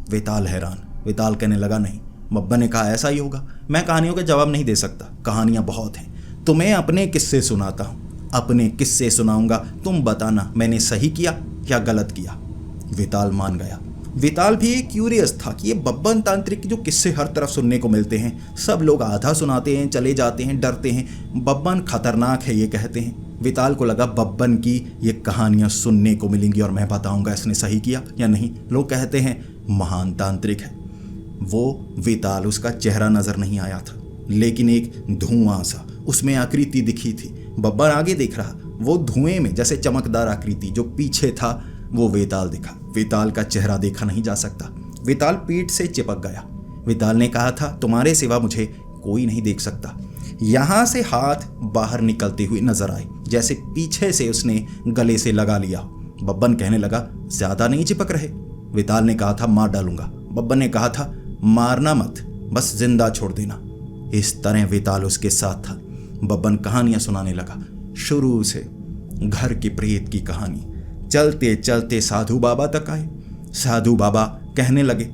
A: वेताल हैरान। वेताल कहने लगा, नहीं। बब्बन ने कहा, ऐसा ही होगा, मैं कहानियों के जवाब नहीं दे सकता, कहानियाँ बहुत हैं, तुम्हें अपने किस्से सुनाता हूँ, अपने किस्से सुनाऊंगा, तुम बताना मैंने सही किया या गलत किया। वेताल मान गया। वेताल भी क्यूरियस था कि ये बब्बन तांत्रिक के जो किस्से हर तरफ सुनने को मिलते हैं, सब लोग आधा सुनाते हैं, चले जाते हैं, डरते हैं, बब्बन खतरनाक है ये कहते हैं। वेताल को लगा बब्बन की ये कहानियाँ सुनने को मिलेंगी और मैं बताऊंगा इसने सही किया या नहीं। लोग कहते हैं महान तांत्रिक है वो। वेताल, उसका चेहरा नजर नहीं आया था, लेकिन एक धुआं सा उसमें आकृति दिखी थी। बब्बन आगे देख रहा, वो धुएं में जैसे चमकदार आकृति जो पीछे था वो वेताल दिखा। वेताल का चेहरा देखा नहीं जा सकता। वेताल पीठ से चिपक गया। वेताल ने कहा था, तुम्हारे सिवा मुझे कोई नहीं देख सकता। यहाँ से हाथ बाहर निकलते हुए नजर आए, जैसे पीछे से उसने गले से लगा लिया। बब्बन कहने लगा, ज्यादा नहीं चिपक रहे। वेताल ने कहा था, मार डालूंगा। बब्बन ने कहा था, मारना मत, बस जिंदा छोड़ देना। इस तरह वेताल उसके साथ था। बब्बन कहानियां सुनाने लगा, शुरू से घर की प्रेत की कहानी। चलते चलते साधु बाबा तक आए। साधु बाबा कहने लगे,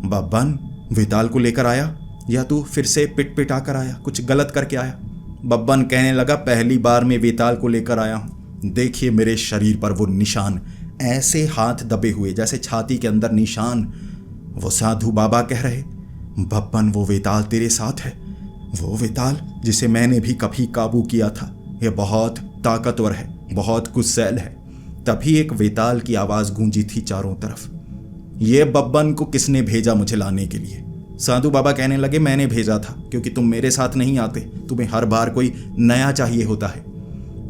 A: बब्बन वेताल को लेकर आया या तू फिर से पिट पिटा कर आया, कुछ गलत करके आया? बब्बन कहने लगा, पहली बार मैं वेताल को लेकर आया हूँ। देखिए मेरे शरीर पर वो निशान, ऐसे हाथ दबे हुए जैसे छाती के अंदर निशान। वो साधु बाबा कह रहे, बब्बन वो वेताल तेरे साथ है, वो वेताल जिसे मैंने भी कभी काबू किया था। ये बहुत ताकतवर है, बहुत गुस्सैल है। तभी एक वेताल की आवाज गूंजी थी चारों तरफ, ये बब्बन को किसने भेजा मुझे लाने के लिए? साधु बाबा कहने लगे, मैंने भेजा था, क्योंकि तुम मेरे साथ नहीं आते, तुम्हें हर बार कोई नया चाहिए होता है।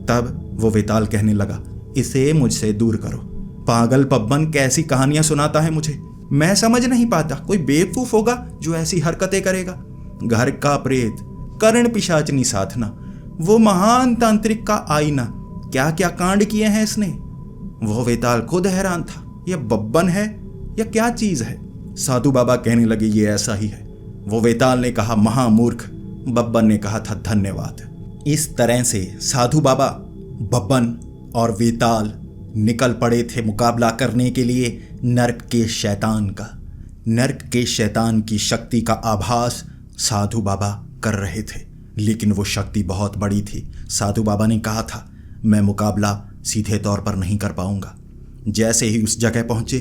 A: तब वो वेताल कहने लगा, इसे मुझसे दूर करो। पागल बब्बन कैसी कहानियां सुनाता है मुझे, मैं समझ नहीं पाता। कोई बेवकूफ होगा जो ऐसी हरकतें करेगा। घर का प्रेत, कर्ण पिशाचनी साधना, वो महान तांत्रिक का आईना, क्या क्या कांड किए हैं इसने। वो वेताल खुद हैरान था, यह बब्बन है या क्या चीज है? साधु बाबा कहने लगे, ये ऐसा ही है। वो वेताल ने कहा, महामूर्ख। बब्बन ने कहा था, धन्यवाद। इस तरह से साधु बाबा, बब्बन और वेताल निकल पड़े थे मुकाबला करने के लिए नर्क के शैतान का। नर्क के शैतान की शक्ति का आभास साधु बाबा कर रहे थे, लेकिन वो शक्ति बहुत बड़ी थी। साधु बाबा ने कहा था, मैं मुकाबला सीधे तौर पर नहीं कर पाऊंगा। जैसे ही उस जगह पहुंचे,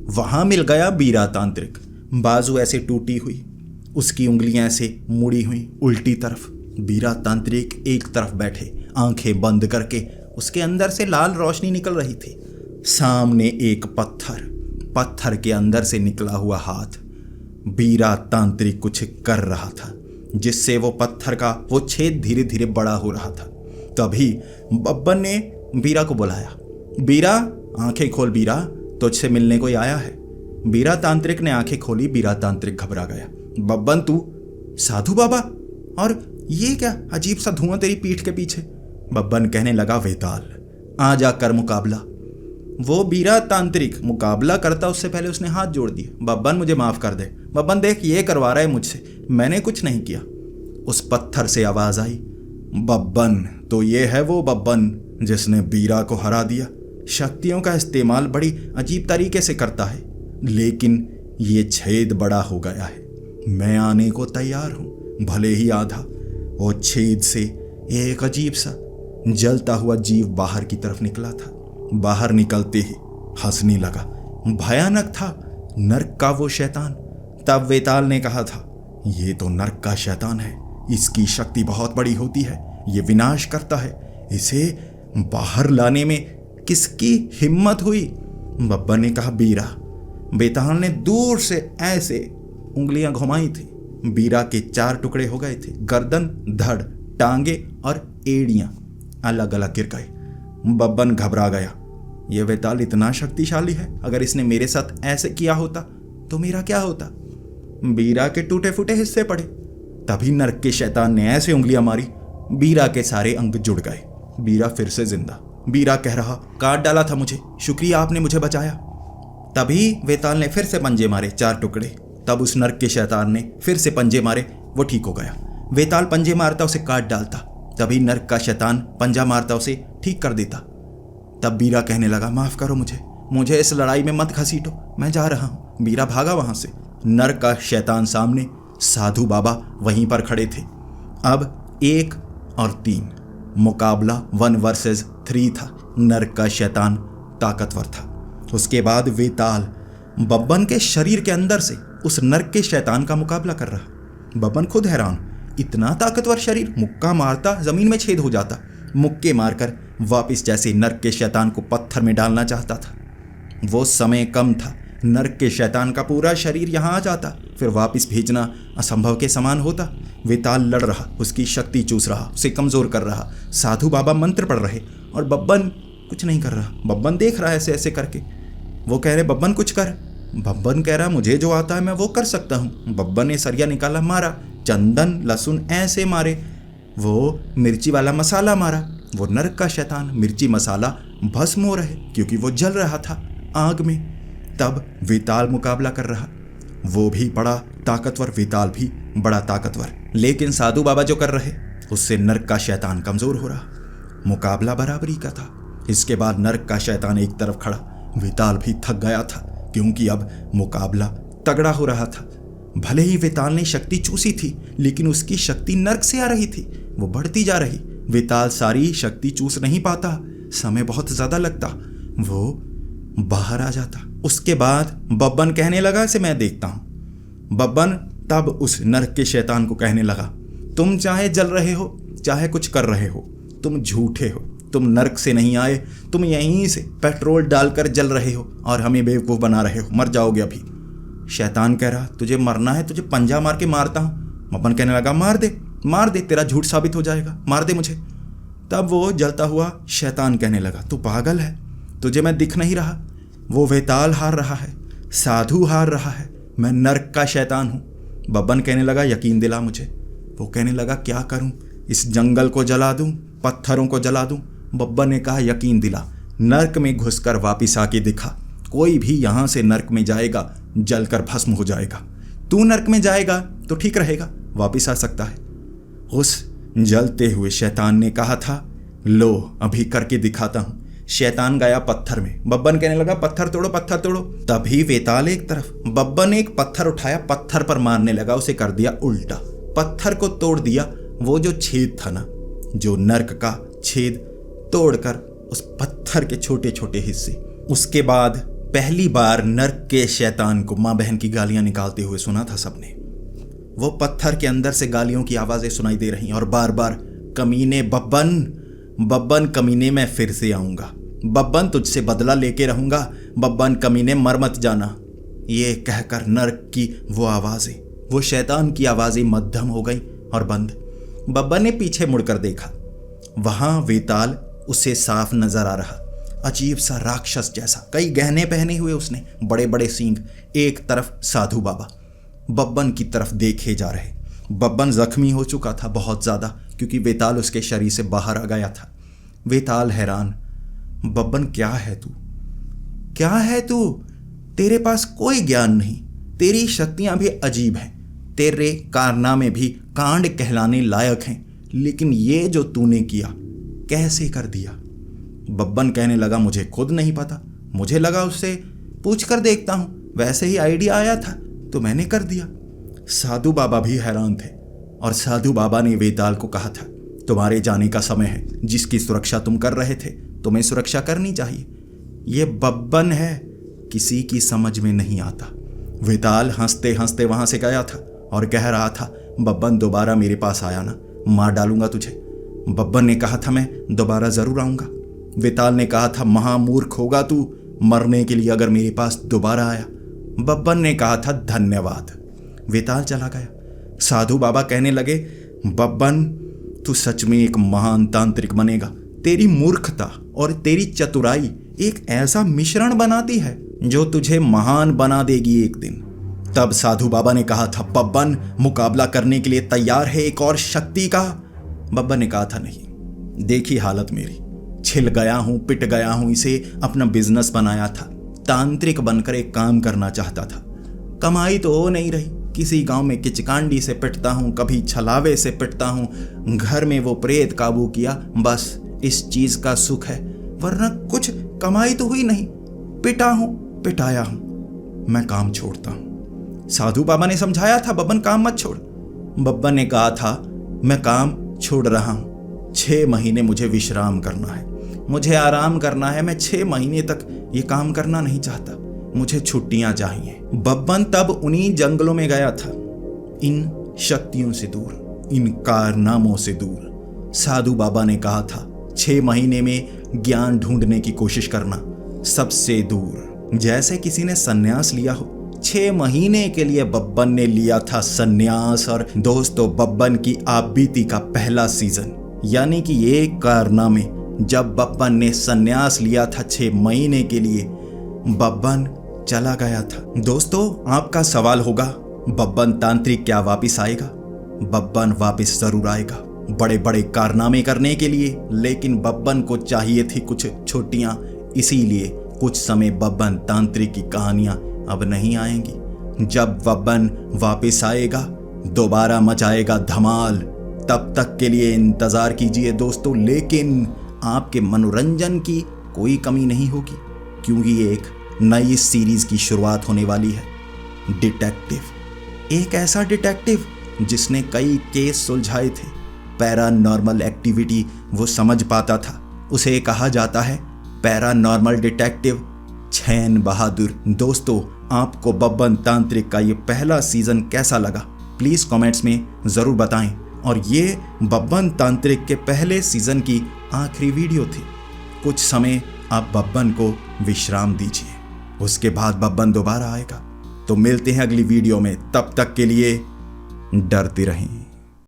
A: वहां मिल गया बीरा तांत्रिक। बाजू ऐसे टूटी हुई, उसकी उंगलियां ऐसे मुड़ी हुई उल्टी तरफ। बीरा तांत्रिक एक तरफ बैठे, आंखें बंद करके। उसके अंदर से लाल रोशनी निकल रही थी। सामने एक पत्थर के अंदर से निकला हुआ हाथ। बीरा तांत्रिक कुछ कर रहा था, जिससे वो पत्थर का वो छेद धीरे धीरे बड़ा हो रहा था। तभी बब्बन ने बीरा को बुलाया, बीरा आंखें खोल, बीरा तुझसे मिलने कोई आया है। बीरा तांत्रिक ने आंखें खोली। बीरा तांत्रिक घबरा गया। बब्बन तू? साधु बाबा, और ये क्या अजीब सा धुआं तेरी पीठ के पीछे? बब्बन कहने लगा, वेताल आ जा कर मुकाबला। वो बीरा तांत्रिक मुकाबला करता उससे पहले उसने हाथ जोड़ दिए। बब्बन मुझे माफ कर दे। बब्बन देख, ये करवा रहा है मुझसे, मैंने कुछ नहीं किया। उस पत्थर से आवाज आई, बब्बन तो ये है वो बब्बन जिसने बीरा को हरा दिया। शक्तियों का इस्तेमाल बड़ी अजीब तरीके से करता है, लेकिन ये छेद बड़ा हो गया है। मैं आने को तैयार हूं। भले ही आधा। वो छेद से एक अजीब सा जलता हुआ जीव बाहर की तरफ निकला था। बाहर निकलते ही हंसने लगा। भयानक था, नर्क का वो शैतान। तब वेताल ने कहा था, ये तो नर्क का शैतान है, इसकी शक्ति बहुत बड़ी होती है, ये विनाश करता है, इसे बाहर लाने में किसकी हिम्मत हुई? बब्बन ने कहा, बीरा। वेताल ने दूर से ऐसे उंगलियां घुमाई थी। बीरा के 4 टुकड़े हो गए थे। गर्दन, धड़, टांगे और एड़ियां अलग अलग गिर गए। बब्बन घबरा गया। ये वेताल इतना शक्तिशाली है, अगर इसने मेरे साथ ऐसे किया होता तो मेरा क्या होता? बीरा के टूटे फूटे हिस्से पड़े। तभी नर्क के शैतान ने ऐसे उंगलियां मारी, बीरा के सारे अंग जुड़ गए। बीरा फिर से जिंदा। बीरा कह रहा, काट डाला था मुझे, शुक्रिया आपने मुझे बचाया। तभी वेताल ने फिर से पंजे मारे, 4 टुकड़े। तब उस नर्क के शैतान ने फिर से पंजे मारे, वो ठीक हो गया। वेताल पंजे मारता, उसे काट डालता। तभी नर्क का शैतान पंजा मारता, उसे ठीक कर देता। तब बीरा कहने लगा, माफ करो मुझे इस लड़ाई में मत घसीटो, मैं जा रहा हूं। बीरा भागा वहां से। नर्क का शैतान सामने, साधु बाबा वहीं पर खड़े थे। अब 1 और 3 मुकाबला 1 वर्सेस 3 था। नर्क का शैतान ताकतवर था। उसके बाद वेताल बब्बन के शरीर के अंदर से उस नर्क के शैतान का मुकाबला कर रहा। बब्बन खुद हैरान, इतना ताकतवर शरीर, मुक्का मारता जमीन में छेद हो जाता। मुक्के मारकर वापस जैसे नर्क के शैतान को पत्थर में डालना चाहता था। वो समय कम था, नर्क के शैतान का पूरा शरीर यहाँ आ जाता, फिर वापस भेजना असंभव के समान होता। वेताल लड़ रहा, उसकी शक्ति चूस रहा, उसे कमजोर कर रहा। साधु बाबा मंत्र पढ़ रहे और बब्बन कुछ नहीं कर रहा। बब्बन देख रहा है ऐसे ऐसे करके। वो कह रहे, बब्बन कुछ कर। बब्बन कह रहा, मुझे जो आता है मैं वो कर सकता हूँ। बब्बन ने सरिया निकाला, मारा, चंदन लहसुन ऐसे मारे, वो मिर्ची वाला मसाला मारा। वो नर्क का शैतान मिर्ची मसाला भस्म हो रहे, क्योंकि वो जल रहा था आग में। तब वेताल मुकाबला कर रहा, वो भी बड़ा ताकतवर, वेताल भी बड़ा ताकतवर। लेकिन साधु बाबा जो कर रहे, उससे नर्क का शैतान कमजोर हो रहा। मुकाबला बराबरी का था। इसके बाद नर्क का शैतान एक तरफ खड़ा, वेताल भी थक गया था, क्योंकि अब मुकाबला तगड़ा हो रहा था। भले ही वेताल ने शक्ति चूसी थी, लेकिन उसकी शक्ति नर्क से आ रही थी, वो बढ़ती जा रही। वेताल सारी शक्ति चूस नहीं पाता, समय बहुत ज्यादा लगता। वो बाहर आ जाता, उसके बाद बब्बन कहने लगा, इसे मैं देखता हूं। बब्बन तब उस नर्क के शैतान को कहने लगा, तुम चाहे जल रहे हो चाहे कुछ कर रहे हो, तुम झूठे हो, तुम नर्क से नहीं आए, तुम यहीं से पेट्रोल डालकर जल रहे हो और हमें बेवकूफ़ बना रहे हो, मर जाओगे अभी। शैतान कह रहा, तुझे मरना है, तुझे पंजा मार के मारता हूँ। बब्बन कहने लगा, मार दे, तेरा झूठ साबित हो जाएगा, मार दे मुझे। तब वो जलता हुआ शैतान कहने लगा, तू पागल है, तुझे मैं दिख नहीं रहा? वो वेताल हार रहा है, साधु हार रहा है, मैं नर्क का शैतान हूँ। बब्बन कहने लगा, यकीन दिला मुझे। वो कहने लगा, क्या करूँ, इस जंगल को जला दूँ, पत्थरों को जला दूँ? बब्बन ने कहा, यकीन दिला, नर्क में घुसकर वापिस आके दिखा, कोई भी यहाँ से नर्क में जाएगा जलकर भस्म हो जाएगा। तू नर्क में जाएगा तो ठीक रहेगा, वापिस आ सकता है। उस जलते हुए शैतान ने कहा था, लो अभी करके दिखाता हूँ। शैतान गया पत्थर में। बब्बन कहने लगा, पत्थर तोड़ो, पत्थर तोड़ो। तभी वेताल एक तरफ, बब्बन ने एक पत्थर उठाया, पत्थर पर मारने लगा, उसे कर दिया उल्टा, पत्थर को तोड़ दिया। वो जो छेद था ना, जो नर्क का छेद, तोड़कर उस पत्थर के छोटे छोटे हिस्से। उसके बाद पहली बार नर्क के शैतान को माँ बहन की गालियां निकालते हुए सुना था सबने। वो पत्थर के अंदर से गालियों की आवाजें सुनाई दे रही और बार बार, कमीने बब्बन, बब्बन कमीने, मैं फिर से आऊंगा, बब्बन तुझसे बदला लेके रहूंगा, बब्बन कमीने मर मत जाना। ये कहकर नर्क की वो आवाजें, वो शैतान की आवाजें मध्यम हो गई और बंद। बब्बन ने पीछे मुड़कर देखा, वहां वेताल उसे साफ नजर आ रहा, अजीब सा राक्षस जैसा, कई गहने पहने हुए उसने, बड़े बड़े सींग। एक तरफ साधु बाबा बब्बन की तरफ देखे जा रहे। बब्बन जख्मी हो चुका था बहुत ज़्यादा, क्योंकि वेताल उसके शरीर से बाहर आ गया था। वेताल हैरान, बब्बन क्या है तू, क्या है तू? तेरे पास कोई ज्ञान नहीं, तेरी शक्तियां भी अजीब हैं, तेरे कारनामे भी कांड कहलाने लायक हैं, लेकिन ये जो तूने किया कैसे कर दिया? बब्बन कहने लगा, मुझे खुद नहीं पता, मुझे लगा उससे पूछ कर देखता हूं, वैसे ही आइडिया आया था तो मैंने कर दिया। साधु बाबा भी हैरान थे और साधु बाबा ने वेताल को कहा था, तुम्हारे जाने का समय है, जिसकी सुरक्षा तुम कर रहे थे तुम्हें सुरक्षा करनी चाहिए। ये बब्बन है, किसी की समझ में नहीं आता। वेताल हंसते हंसते वहां से गया था और कह रहा था, बब्बन दोबारा मेरे पास आया ना, मार डालूंगा तुझे। बब्बन ने कहा था, मैं दोबारा जरूर आऊंगा। वेताल ने कहा था, महामूर्ख होगा तू, मरने के लिए अगर मेरे पास दोबारा आया। बब्बन ने कहा था, धन्यवाद। वेताल चला गया। साधु बाबा कहने लगे, बब्बन तू सच में एक महान तांत्रिक बनेगा, तेरी मूर्खता और तेरी चतुराई एक ऐसा मिश्रण बनाती है जो तुझे महान बना देगी एक दिन। तब साधु बाबा ने कहा था, बब्बन मुकाबला करने के लिए तैयार है एक और शक्ति का? बब्बन ने कहा था, नहीं, देखी हालत मेरी, छिल गया हूं, पिट गया हूं, इसे अपना बिजनेस बनाया था, तांत्रिक बनकर एक काम करना चाहता था, कमाई तो हो नहीं रही, किसी गांव में किचकांडी से पिटता हूं, कभी छलावे से पिटता हूं, घर में वो प्रेत काबू किया, बस इस चीज का सुख है, वरना कुछ कमाई तो हुई नहीं, पिटा हूं, पिटाया हूं, मैं काम छोड़ता हूं। साधु बाबा ने समझाया था, बब्बन काम मत छोड़। बब्बन ने कहा था, मैं काम छोड़ रहा हूं, 6 महीने मुझे विश्राम करना है, मुझे आराम करना है, मैं 6 महीने तक ये काम करना नहीं चाहता, मुझे छुट्टियां चाहिए। बब्बन तब उन्हीं जंगलों में गया था, इन शक्तियों से दूर, इन कारनामों से दूर। साधु बाबा ने कहा था, 6 महीने में ज्ञान ढूंढने की कोशिश करना, सबसे दूर, जैसे किसी ने सन्यास लिया हो। 6 महीने के लिए बब्बन ने लिया था सन्यास। और दोस्तों, बब्बन की आप बीती का पहला सीजन, यानी कि ये कारनामे, जब बब्बन ने सन्यास लिया था 6 महीने के लिए, बब्बन चला गया था। दोस्तों, आपका सवाल होगा, बब्बन तांत्रिक क्या वापिस आएगा? बब्बन वापिस जरूर आएगा, बड़े बड़े कारनामे करने के लिए, लेकिन बब्बन को चाहिए थी कुछ छुट्टियां, इसीलिए कुछ समय बब्बन तांत्रिक की कहानियां अब नहीं आएंगी। जब बब्बन वापिस आएगा, दोबारा मचाएगा धमाल। तब तक के लिए इंतजार कीजिए दोस्तों, लेकिन आपके मनोरंजन की कोई कमी नहीं होगी, क्योंकि एक नई सीरीज की शुरुआत होने वाली है, डिटेक्टिव। एक ऐसा डिटेक्टिव जिसने कई केस सुलझाए थे, पैरानॉर्मल एक्टिविटी वो समझ पाता था, उसे कहा जाता है पैरानॉर्मल डिटेक्टिव छैन बहादुर। दोस्तों, आपको बब्बन तांत्रिक का ये पहला सीजन कैसा लगा प्लीज़ कमेंट्स में ज़रूर बताएं। और ये बब्बन तांत्रिक के पहले सीजन की आखिरी वीडियो थी। कुछ समय आप बब्बन को विश्राम दीजिए, उसके बाद बब्बन दोबारा आएगा। तो मिलते हैं अगली वीडियो में, तब तक के लिए डरते रहें।